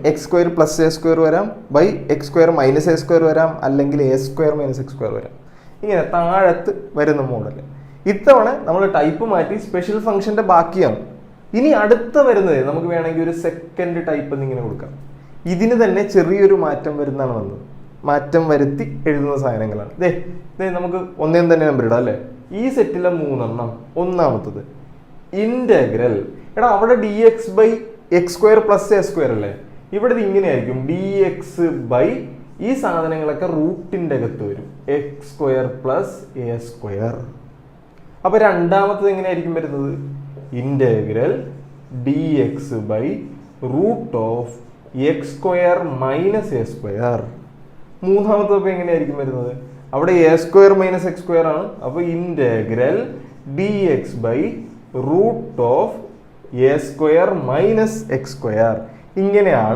X square plus A square വരാം, by X square minus A square വരാം, അല്ലെങ്കിൽ a square minus X square വരാം. ഇങ്ങനെ താഴത്ത് വരുന്ന മോഡൽ. ഇത്തവണ നമ്മൾ ടൈപ്പ് മാറ്റി സ്പെഷ്യൽ ഫംഗ്ഷന്റെ ബാക്കിയാണ്. ഇനി അടുത്ത വരുന്നത് നമുക്ക് വേണമെങ്കിൽ ഒരു സെക്കൻഡ് ടൈപ്പ് എന്നിങ്ങനെ കൊടുക്കാം. ഇതിന് തന്നെ ചെറിയൊരു മാറ്റം വരുന്നതാണ് വന്നത്. മാറ്റം വരുത്തി എഴുതുന്ന സാധനങ്ങളാണ്. നമുക്ക് ഒന്നേം തന്നെ നമ്പർ ഇടാം അല്ലേ. ഈ സെറ്റിലെ 3 ഒന്നാമത്തത് ഇന്റഗ്രൽ. എടാ അവിടെ D X by X square plus A square അല്ലേ. ഇവിടെ ഇത് ഇങ്ങനെയായിരിക്കും, ഡി എക്സ് ബൈ ഈ സാധനങ്ങളൊക്കെ റൂട്ടിന്റെ അകത്ത് വരും, X square plus A square. അപ്പൊ രണ്ടാമത്തത് എങ്ങനെയായിരിക്കും വരുന്നത്? Integral D X by root of X square minus A square. മൂന്നാമത്തെ അപ്പൊ എങ്ങനെയായിരിക്കും വരുന്നത്? അവിടെ A square minus X square ആണ്. അപ്പൊ integral D X by root of A square minus X square. ഇങ്ങനെയാണ്